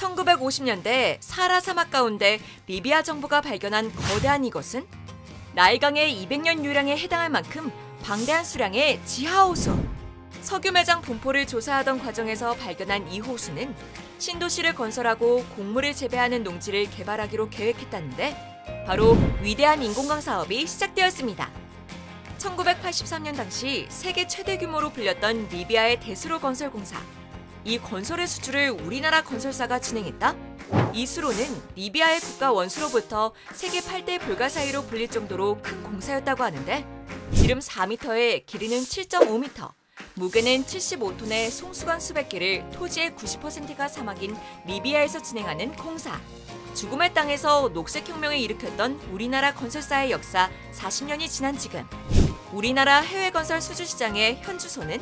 1950년대 사하라 사막 가운데 리비아 정부가 발견한 거대한 이것은 나일강의 200년 유량에 해당할 만큼 방대한 수량의 지하호수. 석유 매장 분포를 조사하던 과정에서 발견한 이 호수는 신도시를 건설하고 곡물을 재배하는 농지를 개발하기로 계획했다는데 바로 위대한 인공강 사업이 시작되었습니다. 1983년 당시 세계 최대 규모로 불렸던 리비아의 데스로 건설공사. 이 건설의 수주를 우리나라 건설사가 진행했다? 이 수로는 리비아의 국가 원수로부터 세계 8대 불가사의로 불릴 정도로 큰 공사였다고 하는데 지름 4m에 길이는 7.5m, 무게는 75톤의 송수관 수백 개를 토지의 90%가 사막인 리비아에서 진행하는 공사. 죽음의 땅에서 녹색혁명을 일으켰던 우리나라 건설사의 역사 40년이 지난 지금 우리나라 해외건설 수주시장의 현 주소는?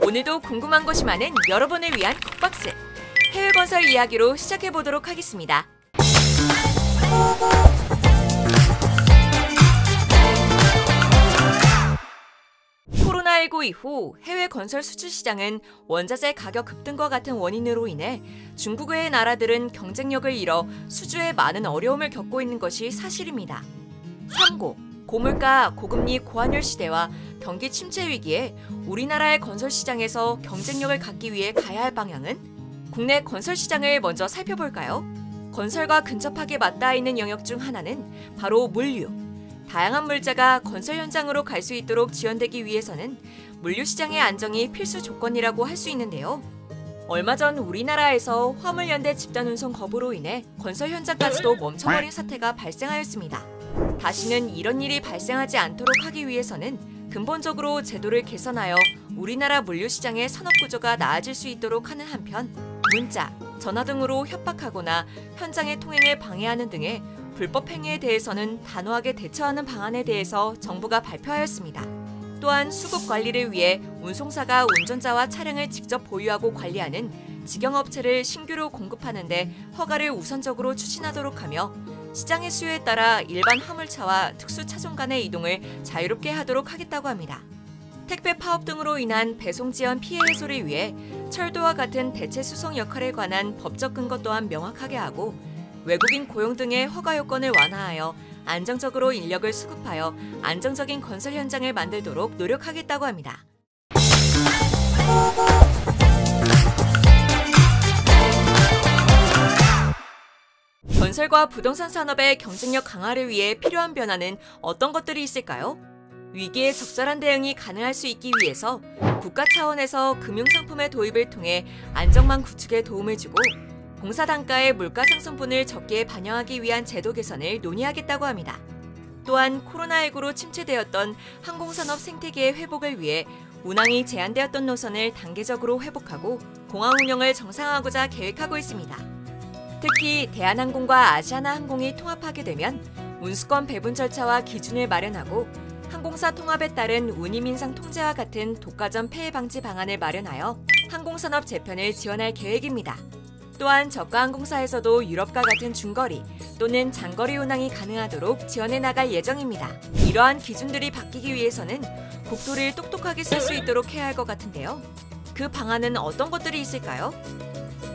오늘도 궁금한 것이 많은 여러분을 위한 콕박스 해외건설 이야기로 시작해보도록 하겠습니다. 코로나19 이후 해외 건설 수출 시장은 원자재 가격 급등과 같은 원인으로 인해 중국 외의 나라들은 경쟁력을 잃어 수주에 많은 어려움을 겪고 있는 것이 사실입니다. 3고, 고물가, 고금리, 고환율 시대와 경기 침체 위기에 우리나라의 건설 시장에서 경쟁력을 갖기 위해 가야 할 방향은? 국내 건설 시장을 먼저 살펴볼까요? 건설과 근접하게 맞닿아 있는 영역 중 하나는 바로 물류. 다양한 물자가 건설 현장으로 갈 수 있도록 지원되기 위해서는 물류 시장의 안정이 필수 조건이라고 할 수 있는데요. 얼마 전 우리나라에서 화물연대 집단 운송 거부로 인해 건설 현장까지도 멈춰버린 사태가 발생하였습니다. 다시는 이런 일이 발생하지 않도록 하기 위해서는 근본적으로 제도를 개선하여 우리나라 물류 시장의 산업 구조가 나아질 수 있도록 하는 한편 문자, 전화 등으로 협박하거나 현장의 통행을 방해하는 등의 불법 행위에 대해서는 단호하게 대처하는 방안에 대해서 정부가 발표하였습니다. 또한 수급 관리를 위해 운송사가 운전자와 차량을 직접 보유하고 관리하는 직영업체를 신규로 공급하는 데 허가를 우선적으로 추진하도록 하며 시장의 수요에 따라 일반 화물차와 특수차종 간의 이동을 자유롭게 하도록 하겠다고 합니다. 택배 파업 등으로 인한 배송 지연 피해 해소를 위해 철도와 같은 대체 수송 역할에 관한 법적 근거 또한 명확하게 하고 외국인 고용 등의 허가 요건을 완화하여 안정적으로 인력을 수급하여 안정적인 건설 현장을 만들도록 노력하겠다고 합니다. 건설과 부동산 산업의 경쟁력 강화를 위해 필요한 변화는 어떤 것들이 있을까요? 위기에 적절한 대응이 가능할 수 있기 위해서 국가 차원에서 금융상품의 도입을 통해 안정망 구축에 도움을 주고 공사 단가의 물가 상승분을 적게 반영하기 위한 제도 개선을 논의하겠다고 합니다. 또한 코로나19로 침체되었던 항공산업 생태계의 회복을 위해 운항이 제한되었던 노선을 단계적으로 회복하고 공항 운영을 정상화하고자 계획하고 있습니다. 특히 대한항공과 아시아나항공이 통합하게 되면 운수권 배분 절차와 기준을 마련하고 항공사 통합에 따른 운임 인상 통제와 같은 독과점 폐해 방지 방안을 마련하여 항공산업 재편을 지원할 계획입니다. 또한 저가 항공사에서도 유럽과 같은 중거리 또는 장거리 운항이 가능하도록 지원해 나갈 예정입니다. 이러한 기준들이 바뀌기 위해서는 국토를 똑똑하게 쓸 수 있도록 해야 할 것 같은데요. 그 방안은 어떤 것들이 있을까요?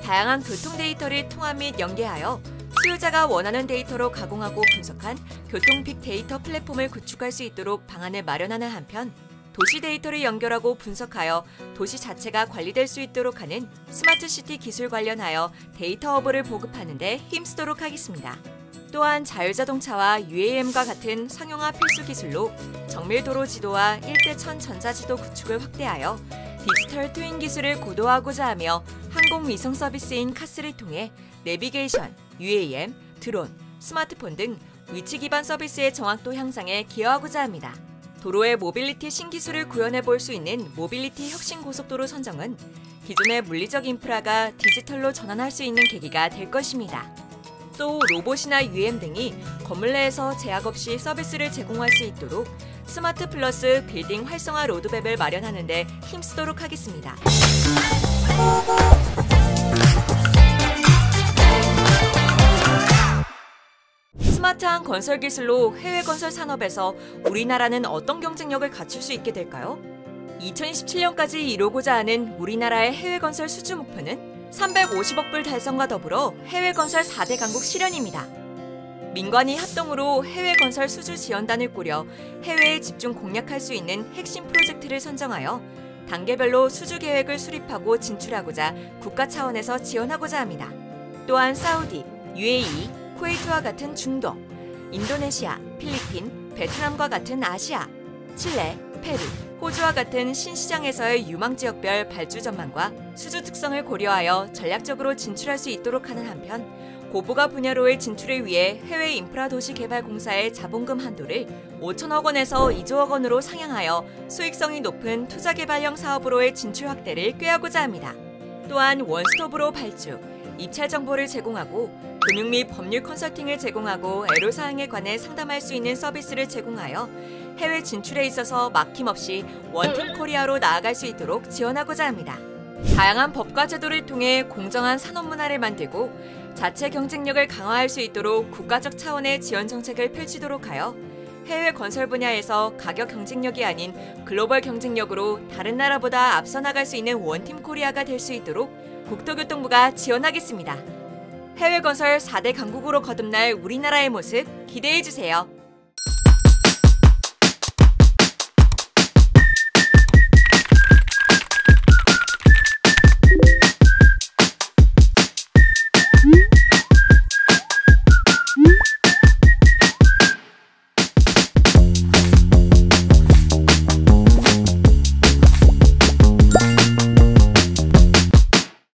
다양한 교통 데이터를 통합 및 연계하여 수요자가 원하는 데이터로 가공하고 분석한 교통 빅데이터 플랫폼을 구축할 수 있도록 방안을 마련하는 한편 도시 데이터를 연결하고 분석하여 도시 자체가 관리될 수 있도록 하는 스마트시티 기술 관련하여 데이터 허브를 보급하는 데 힘쓰도록 하겠습니다. 또한 자율자동차와 UAM과 같은 상용화 필수 기술로 정밀도로 지도와 일대천 전자지도 구축을 확대하여 디지털 트윈 기술을 고도화하고자 하며 항공위성 서비스인 카스를 통해 내비게이션, UAM, 드론, 스마트폰 등 위치 기반 서비스의 정확도 향상에 기여하고자 합니다. 도로의 모빌리티 신기술을 구현해 볼 수 있는 모빌리티 혁신 고속도로 선정은 기존의 물리적 인프라가 디지털로 전환할 수 있는 계기가 될 것입니다. 또 로봇이나 UAM 등이 건물 내에서 제약 없이 서비스를 제공할 수 있도록 스마트 플러스 빌딩 활성화 로드맵을 마련하는 데 힘쓰도록 하겠습니다. 스마트한 건설 기술로 해외 건설 산업에서 우리나라는 어떤 경쟁력을 갖출 수 있게 될까요? 2027년까지 이루고자 하는 우리나라의 해외 건설 수주 목표는 350억 불 달성과 더불어 해외 건설 4대 강국 실현입니다. 민관이 합동으로 해외 건설 수주 지원단을 꾸려 해외에 집중 공략할 수 있는 핵심 프로젝트를 선정하여 단계별로 수주 계획을 수립하고 진출하고자 국가 차원에서 지원하고자 합니다. 또한 사우디, UAE, 쿠웨이트와 같은 중동, 인도네시아, 필리핀, 베트남과 같은 아시아, 칠레, 페루, 호주와 같은 신시장에서의 유망지역별 발주 전망과 수주 특성을 고려하여 전략적으로 진출할 수 있도록 하는 한편, 고부가 분야로의 진출을 위해 해외 인프라 도시 개발 공사의 자본금 한도를 5천억 원에서 2조억 원으로 상향하여 수익성이 높은 투자 개발형 사업으로의 진출 확대를 꾀하고자 합니다. 또한 원스톱으로 발주, 입찰 정보를 제공하고 금융 및 법률 컨설팅을 제공하고 애로사항에 관해 상담할 수 있는 서비스를 제공하여 해외 진출에 있어서 막힘없이 원팀 코리아로 나아갈 수 있도록 지원하고자 합니다. 다양한 법과 제도를 통해 공정한 산업 문화를 만들고 자체 경쟁력을 강화할 수 있도록 국가적 차원의 지원 정책을 펼치도록 하여 해외 건설 분야에서 가격 경쟁력이 아닌 글로벌 경쟁력으로 다른 나라보다 앞서 나갈 수 있는 원팀 코리아가 될 수 있도록 국토교통부가 지원하겠습니다. 해외 건설 4대 강국으로 거듭날 우리나라의 모습 기대해 주세요.